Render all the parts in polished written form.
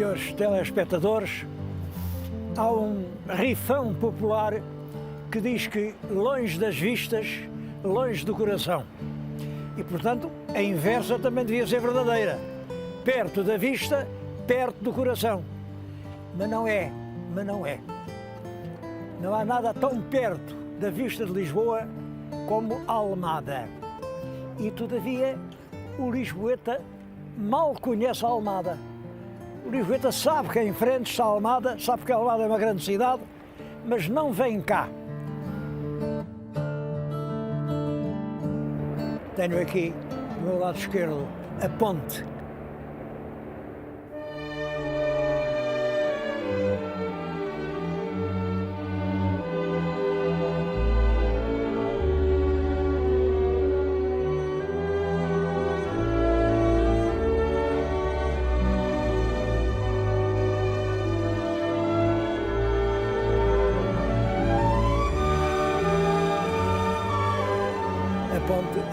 senhores telespectadores, há um rifão popular que diz que longe das vistas, longe do coração. E, portanto, a inversa também devia ser verdadeira. Perto da vista, perto do coração. Mas não é, Não há nada tão perto da vista de Lisboa como Almada. E, todavia, o lisboeta mal conhece a Almada. O lisboeta sabe que em frente está a Almada, sabe que a Almada é uma grande cidade, mas não vem cá. Tenho aqui, do meu lado esquerdo, a ponte.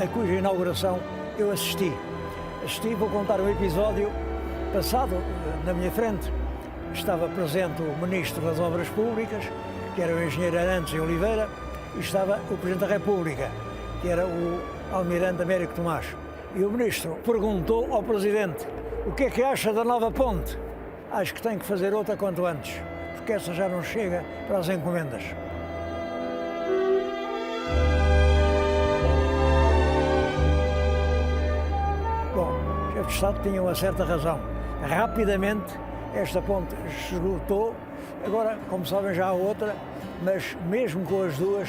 A cuja inauguração eu assisti. Vou contar um episódio passado na minha frente. Estava presente o Ministro das Obras Públicas, que era o engenheiro Arantes Oliveira, e estava o Presidente da República, que era o Almirante Américo Tomás. E o Ministro perguntou ao Presidente: o que é que acha da nova ponte? Acho que tem que fazer outra quanto antes, porque essa já não chega para as encomendas. O chefe de Estado tinha uma certa razão. Rapidamente esta ponte se esgotou. Agora, como sabem, já há outra, mas mesmo com as duas,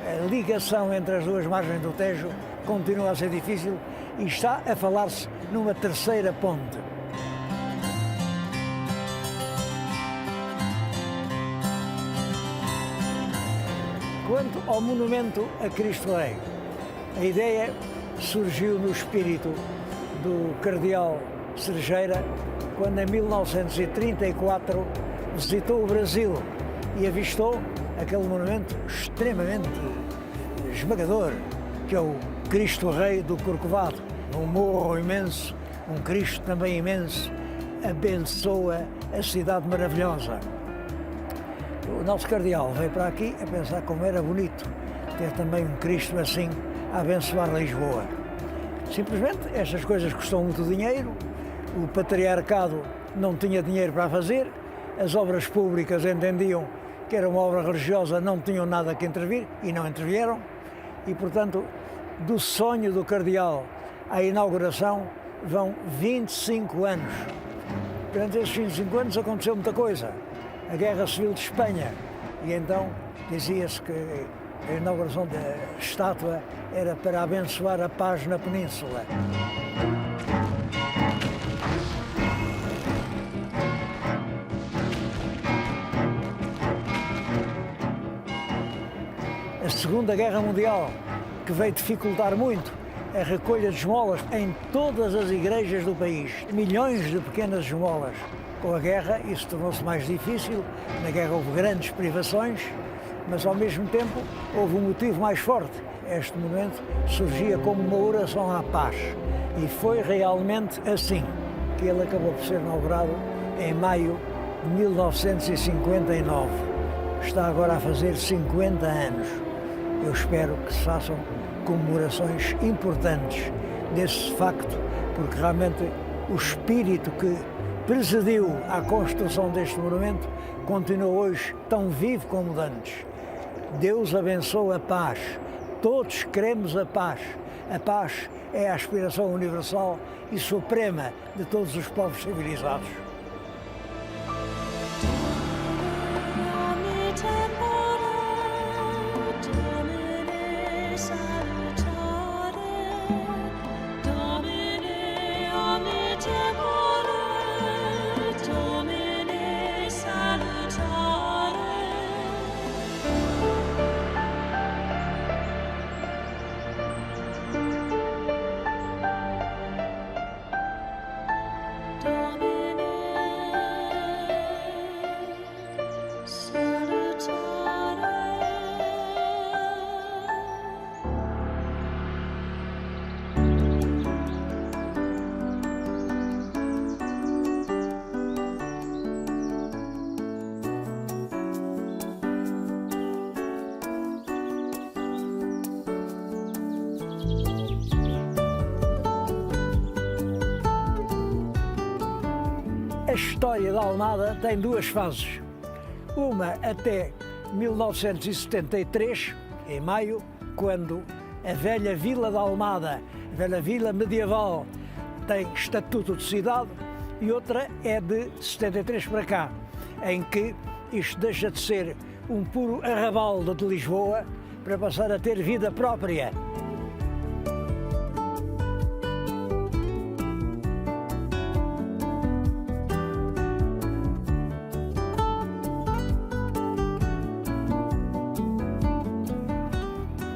a ligação entre as duas margens do Tejo continua a ser difícil e está a falar-se numa terceira ponte. Quanto ao monumento a Cristo Rei, a ideia surgiu no espírito do cardeal Cerejeira, quando em 1934 visitou o Brasil e avistou aquele monumento extremamente esmagador, que é o Cristo Rei do Corcovado, um morro imenso, um Cristo também imenso, abençoa a cidade maravilhosa. O nosso cardeal veio para aqui a pensar como era bonito ter também um Cristo assim a abençoar Lisboa. Simplesmente estas coisas custam muito dinheiro, o patriarcado não tinha dinheiro para fazer, as obras públicas entendiam que era uma obra religiosa, não tinham nada que intervir e não intervieram, e portanto do sonho do cardeal à inauguração vão 25 anos. Durante esses 25 anos aconteceu muita coisa, a Guerra Civil de Espanha, e então dizia-se que a inauguração da estátua era para abençoar a paz na península. A Segunda Guerra Mundial, que veio dificultar muito a recolha de esmolas em todas as igrejas do país, milhões de pequenas esmolas. Com a guerra isso tornou-se mais difícil, na guerra houve grandes privações, mas ao mesmo tempo houve um motivo mais forte. Este monumento surgia como uma oração à paz e foi realmente assim que ele acabou por ser inaugurado em maio de 1959. Está agora a fazer 50 anos. Eu espero que se façam comemorações importantes desse facto, porque realmente o espírito que presidiu à construção deste monumento continua hoje tão vivo como antes. Deus abençoa a paz. Todos queremos a paz. A paz é a aspiração universal e suprema de todos os povos civilizados. Domine história da Almada tem duas fases. Uma até 1973, em maio, quando a velha Vila da Almada, a velha vila medieval, tem estatuto de cidade, e outra é de 73 para cá, em que isto deixa de ser um puro arrabal de Lisboa para passar a ter vida própria.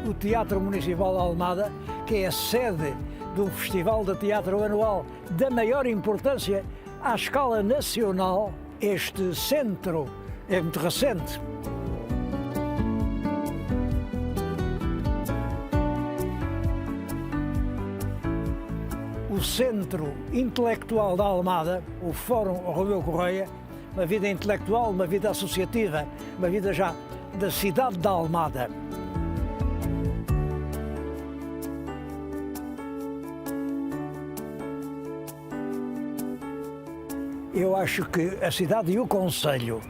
O Teatro Municipal de Almada, que é a sede de um festival de teatro anual da maior importância à escala nacional, este centro é muito recente. O Centro Intelectual da Almada, o Fórum Romeu Correia, uma vida intelectual, uma vida associativa, uma vida já da cidade da Almada. Eu acho que a cidade e o concelho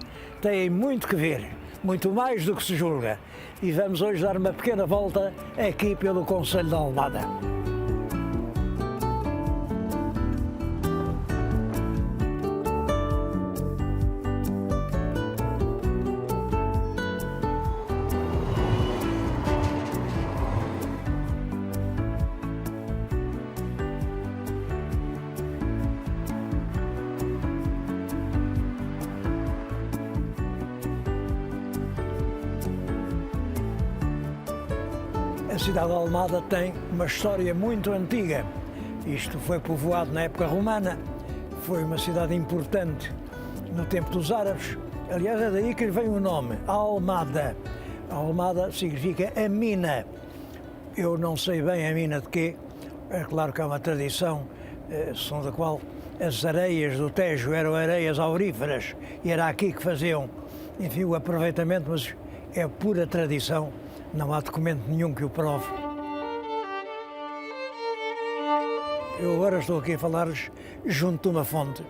têm muito que ver, muito mais do que se julga. E vamos hoje dar uma pequena volta aqui pelo concelho da Almada. A cidade de Almada tem uma história muito antiga. Isto foi povoado na época romana, foi uma cidade importante no tempo dos árabes. Aliás, é daí que vem o nome, Almada. Almada significa a mina. Eu não sei bem a mina de quê, é claro que é uma tradição, segundo a qual as areias do Tejo eram areias auríferas e era aqui que faziam, enfim, o aproveitamento, mas é pura tradição. Não há documento nenhum que o prove. Eu agora estou aqui a falar-lhes junto de uma fonte.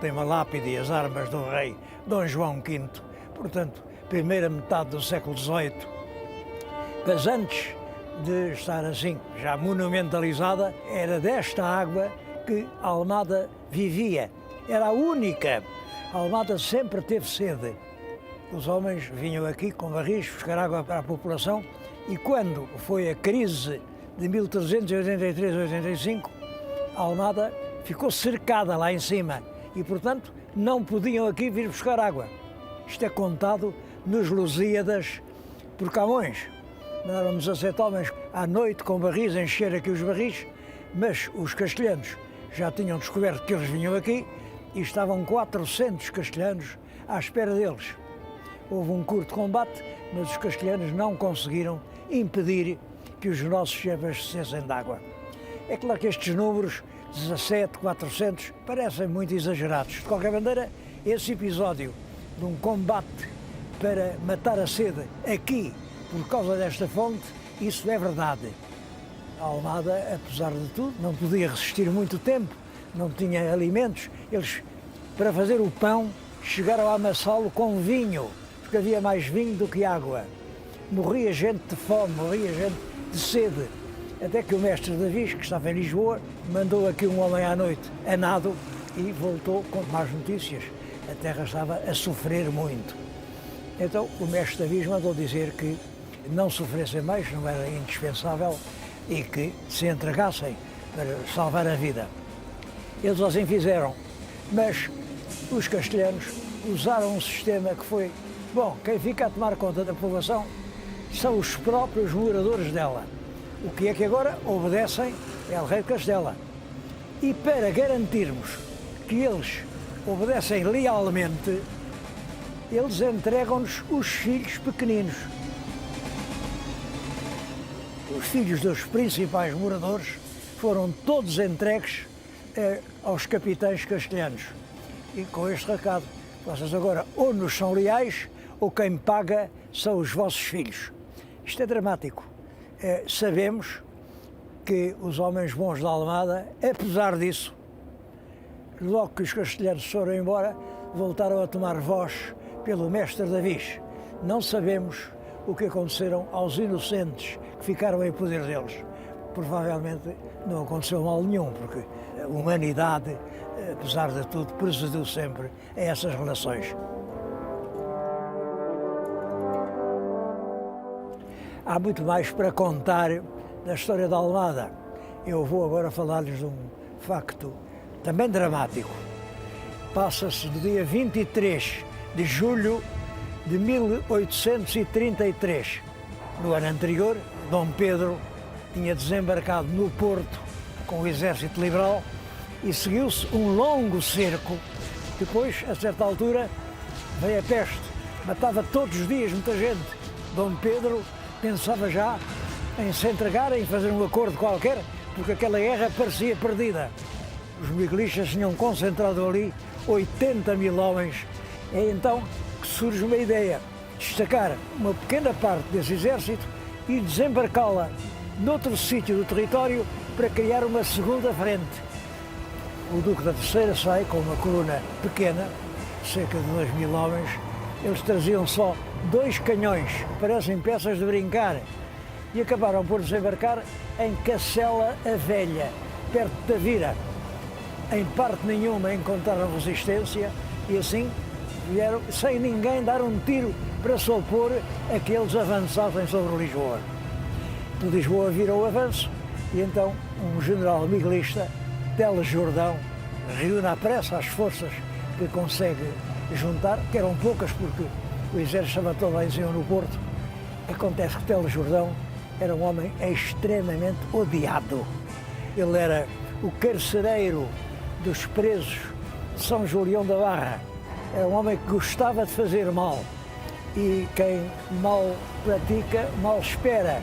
Tem uma lápide e as armas do rei Dom João V, portanto, primeira metade do século XVIII. Mas antes de estar assim, já monumentalizada, era desta água que a Almada vivia. Era a única. A Almada sempre teve sede. Os homens vinham aqui com barris buscar água para a população e quando foi a crise de 1383-85, a Almada ficou cercada lá em cima e, portanto, não podiam aqui vir buscar água. Isto é contado nos Lusíadas por Camões. Mandaram 17 homens à noite com barris, encher aqui os barris, mas os castelhanos já tinham descoberto que eles vinham aqui e estavam 400 castelhanos à espera deles. Houve um curto combate, mas os castelhanos não conseguiram impedir que os nossos se abastecessem de água. É claro que estes números, 17, 400, parecem muito exagerados. De qualquer maneira, esse episódio de um combate para matar a sede aqui, por causa desta fonte, isso é verdade. A Almada, apesar de tudo, não podia resistir muito tempo, não tinha alimentos. Eles, para fazer o pão, chegaram a amassá-lo com vinho, porque havia mais vinho do que água. Morria gente de fome, morria gente de sede. Até que o mestre Davis, que estava em Lisboa, mandou aqui um homem à noite a nado e voltou com más notícias. A terra estava a sofrer muito. Então o mestre Davis mandou dizer que não sofressem mais, não era indispensável, e que se entregassem para salvar a vida. Eles assim fizeram, mas os castelhanos usaram um sistema que foi, bom, quem fica a tomar conta da povoação são os próprios moradores dela. O que é que agora obedecem é ao rei de Castela. E para garantirmos que eles obedecem lealmente, eles entregam-nos os filhos pequeninos. Os filhos dos principais moradores foram todos entregues aos capitães castelhanos. E com este recado, vocês agora ou nos são leais ou quem paga são os vossos filhos. Isto é dramático. Sabemos que os homens bons da Almada, apesar disso, logo que os castelhanos foram embora, voltaram a tomar voz pelo mestre Davis. Não sabemos o que aconteceram aos inocentes que ficaram em poder deles. Provavelmente não aconteceu mal nenhum, porque a humanidade, apesar de tudo, presidiu sempre a essas relações. Há muito mais para contar da história da Almada. Eu vou agora falar-lhes de um facto também dramático. Passa-se no dia 23 de julho de 1833. No ano anterior, Dom Pedro tinha desembarcado no Porto com o exército liberal e seguiu-se um longo cerco. Depois, a certa altura, veio a peste. Matava todos os dias muita gente. Dom Pedro pensava já em se entregar, em fazer um acordo qualquer, porque aquela guerra parecia perdida. Os miguelistas tinham concentrado ali 80 mil homens. É então que surge uma ideia, destacar uma pequena parte desse exército e desembarcá-la noutro sítio do território para criar uma segunda frente. O Duque da Terceira sai com uma coluna pequena, cerca de 2 mil homens. Eles traziam só 2 canhões, parecem peças de brincar, e acabaram por desembarcar em Cacela a Velha, perto de Tavira. Em parte nenhuma encontraram resistência e assim vieram sem ninguém dar um tiro para se opor a que eles avançassem sobre Lisboa. De Lisboa virou o avanço e então um general miguelista, Teles Jordão, reúne à pressa as forças que consegue juntar, que eram poucas porque o exército estava todo lá em cima no Porto. Acontece que Teles Jordão era um homem extremamente odiado. Ele era o carcereiro dos presos de São Julião da Barra. Era um homem que gostava de fazer mal. E quem mal pratica, mal espera.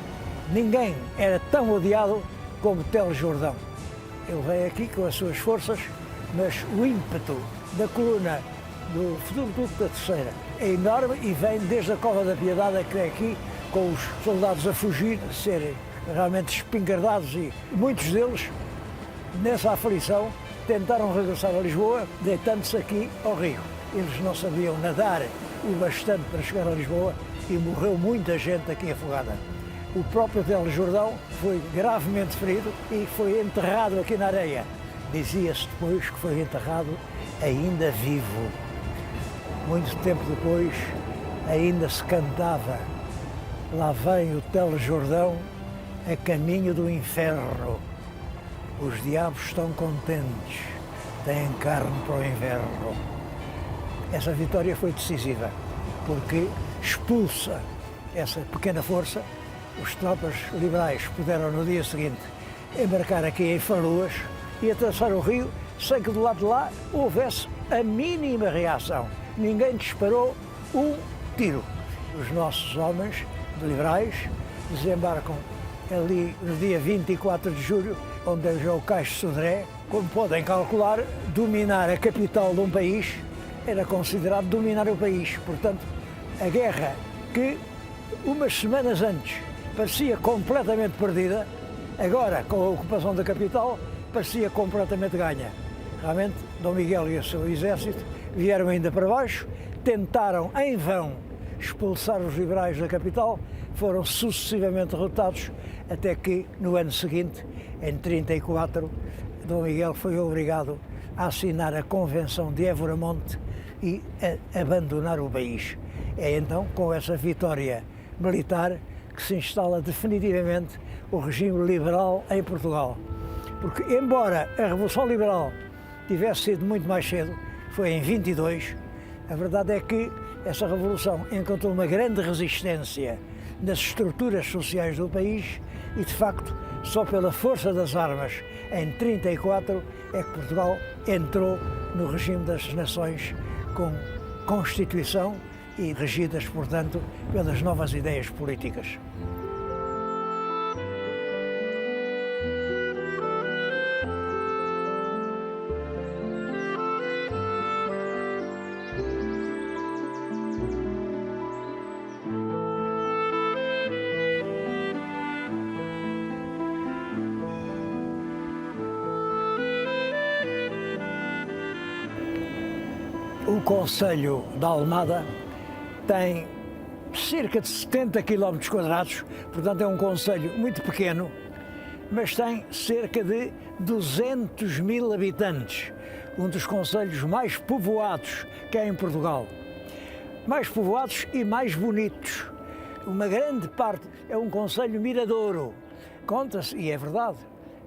Ninguém era tão odiado como Teles Jordão. Ele veio aqui com as suas forças, mas o ímpeto da coluna do futuro Duque da Terceira é enorme e vem desde a Cova da Piedade até aqui, com os soldados a fugir, a serem realmente espingardados, e muitos deles, nessa aflição, tentaram regressar a Lisboa, deitando-se aqui ao rio. Eles não sabiam nadar o bastante para chegar a Lisboa e morreu muita gente aqui afogada. O próprio Teles Jordão foi gravemente ferido e foi enterrado aqui na areia. Dizia-se depois que foi enterrado ainda vivo. Muito tempo depois, ainda se cantava: lá vem o Teles Jordão a caminho do inferno. Os diabos estão contentes, têm carne para o inverno. Essa vitória foi decisiva, porque expulsa essa pequena força. Os tropas liberais puderam no dia seguinte embarcar aqui em Faroas e atravessar o rio sem que do lado de lá houvesse a mínima reação. Ninguém disparou um tiro. Os nossos homens liberais desembarcam ali no dia 24 de julho, onde é já o Cais de Sodré. Como podem calcular, dominar a capital de um país era considerado dominar o país. Portanto, a guerra que umas semanas antes parecia completamente perdida, agora, com a ocupação da capital, parecia completamente ganha. Realmente, Dom Miguel e o seu exército vieram ainda para baixo, tentaram em vão expulsar os liberais da capital, foram sucessivamente derrotados, até que no ano seguinte, em 34, Dom Miguel foi obrigado a assinar a Convenção de Évora Monte e a abandonar o país. É então com essa vitória militar que se instala definitivamente o regime liberal em Portugal. Porque, embora a Revolução Liberal tivesse sido muito mais cedo, foi em 22, a verdade é que essa revolução encontrou uma grande resistência nas estruturas sociais do país e, de facto, só pela força das armas, em 34, é que Portugal entrou no regime das nações com Constituição e regidas, portanto, pelas novas ideias políticas. O concelho da Almada tem cerca de 70 km², portanto é um concelho muito pequeno, mas tem cerca de 200 mil habitantes, um dos concelhos mais povoados que há em Portugal. Mais povoados e mais bonitos. Uma grande parte é um concelho miradouro. Conta-se, e é verdade,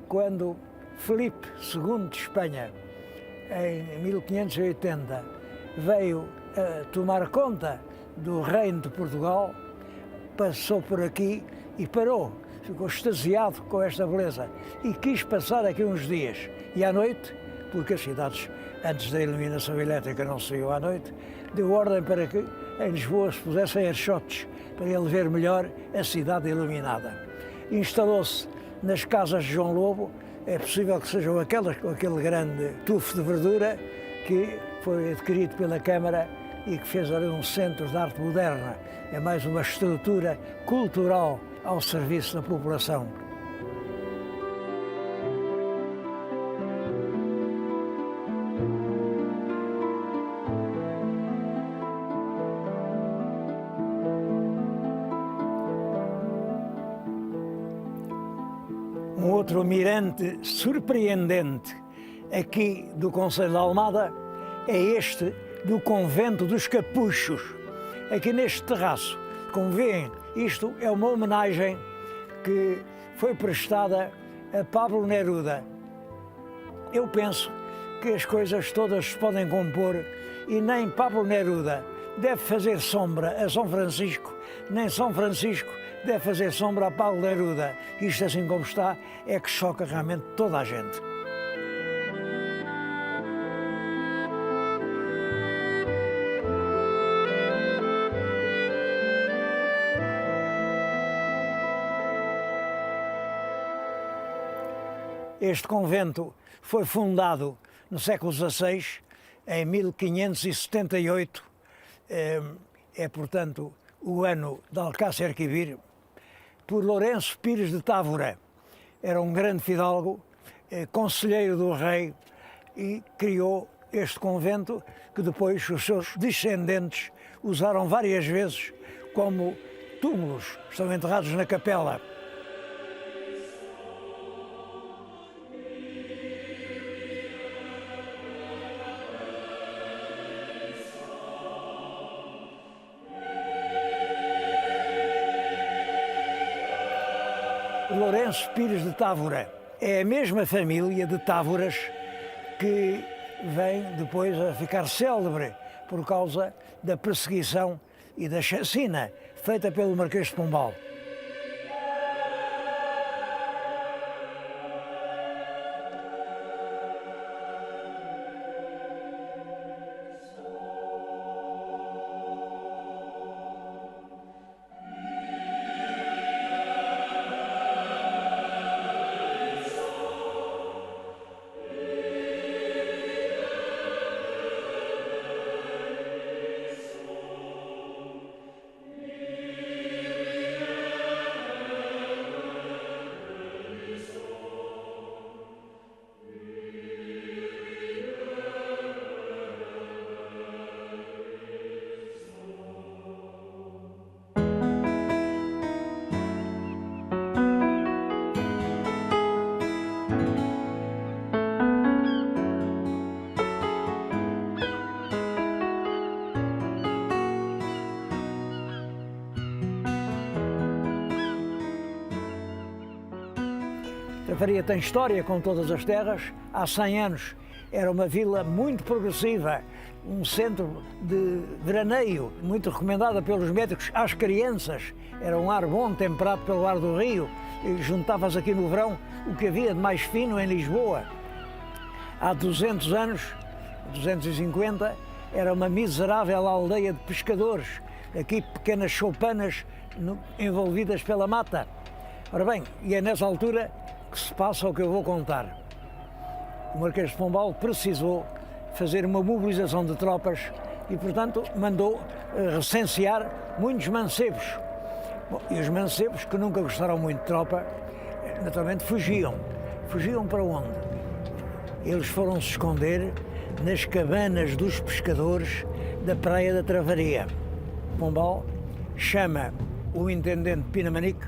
quando Filipe II de Espanha, em 1580, veio tomar conta do reino de Portugal, passou por aqui e parou. Ficou extasiado com esta beleza e quis passar aqui uns dias. E à noite, porque as cidades, antes da iluminação elétrica, não saíam à noite, deu ordem para que em Lisboa se pusessem archotes para ele ver melhor a cidade iluminada. Instalou-se nas casas de João Lobo, é possível que sejam aquelas com aquele grande tufo de verdura que foi adquirido pela Câmara e que fez ali um centro de arte moderna. É mais uma estrutura cultural ao serviço da população. Um outro mirante surpreendente aqui do concelho da Almada é este do Convento dos Capuchos, aqui neste terraço. Como veem, isto é uma homenagem que foi prestada a Pablo Neruda. Eu penso que as coisas todas se podem compor e nem Pablo Neruda deve fazer sombra a São Francisco, nem São Francisco deve fazer sombra a Pablo Neruda. Isto assim como está é que choca realmente toda a gente. Este convento foi fundado no século XVI, em 1578, é portanto o ano de Alcácer Quibir, por Lourenço Pires de Távora. Era um grande fidalgo, conselheiro do rei, e criou este convento que depois os seus descendentes usaram várias vezes como túmulos. Estão enterrados na capela. Lourenço Pires de Távora é a mesma família de Távoras que vem depois a ficar célebre por causa da perseguição e da chacina feita pelo Marquês de Pombal. A Faria tem história com todas as terras. Há 100 anos era uma vila muito progressiva, um centro de veraneio, muito recomendada pelos médicos às crianças. Era um ar bom, temperado pelo ar do rio, e juntava-se aqui no verão o que havia de mais fino em Lisboa. Há 200 anos, 250, era uma miserável aldeia de pescadores, aqui pequenas choupanas envolvidas pela mata. Ora bem, e é nessa altura que se passa o que eu vou contar. O Marquês de Pombal precisou fazer uma mobilização de tropas e, portanto, mandou recensear muitos mancebos. Bom, e os mancebos, que nunca gostaram muito de tropa, naturalmente fugiam. Fugiam para onde? Eles foram se esconder nas cabanas dos pescadores da Praia da Travaria. Pombal chama o intendente Pinamanique,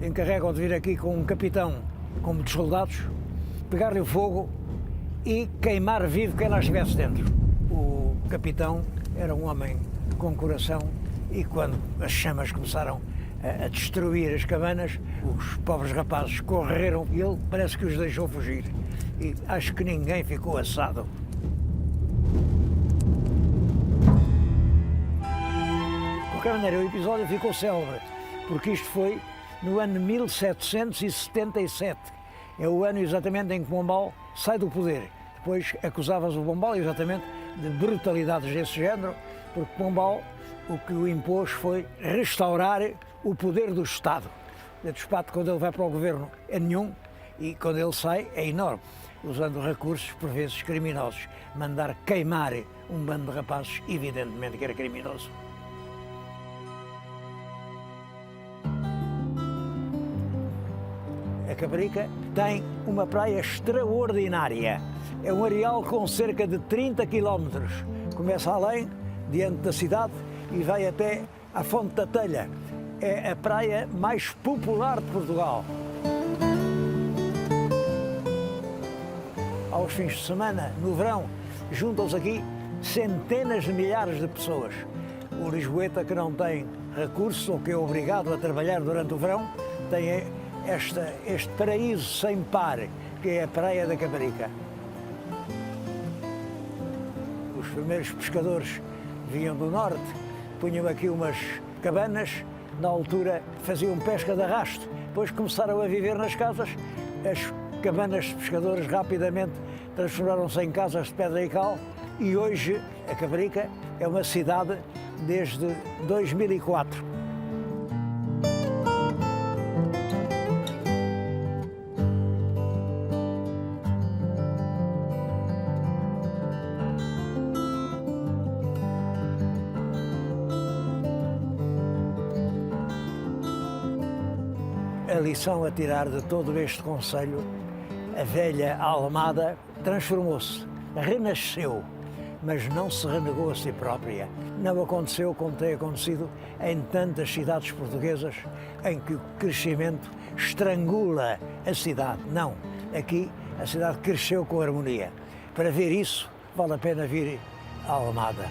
encarregam de vir aqui com um capitão com muitos soldados, pegar-lhe o fogo e queimar vivo quem lá estivesse dentro. O capitão era um homem com coração e quando as chamas começaram a destruir as cabanas, os pobres rapazes correram e ele parece que os deixou fugir. E acho que ninguém ficou assado. De qualquer maneira, o episódio ficou célebre, porque isto foi no ano 1777. É o ano exatamente em que Pombal sai do poder. Depois acusava-se o Pombal exatamente de brutalidades desse género, porque Pombal o que o impôs foi restaurar o poder do Estado. O Estado, quando ele vai para o governo, é nenhum, e quando ele sai, é enorme, usando recursos, por vezes, criminosos. Mandar queimar um bando de rapazes, evidentemente que era criminoso. A Caparica tem uma praia extraordinária. É um areal com cerca de 30 quilómetros. Começa além, diante da cidade, e vai até à Fonte da Telha. É a praia mais popular de Portugal. Aos fins de semana, no verão, juntam-se aqui centenas de milhares de pessoas. O lisboeta que não tem recursos ou que é obrigado a trabalhar durante o verão, tem este paraíso sem par, que é a Praia da Caparica. Os primeiros pescadores vinham do norte, punham aqui umas cabanas, na altura faziam pesca de arrasto, depois começaram a viver nas casas, as cabanas de pescadores rapidamente transformaram-se em casas de pedra e cal e hoje a Caparica é uma cidade desde 2004. A lição a tirar de todo este concelho, a velha Almada transformou-se, renasceu, mas não se renegou a si própria. Não aconteceu como tem acontecido em tantas cidades portuguesas em que o crescimento estrangula a cidade. Não, aqui a cidade cresceu com harmonia. Para ver isso, vale a pena vir à Almada.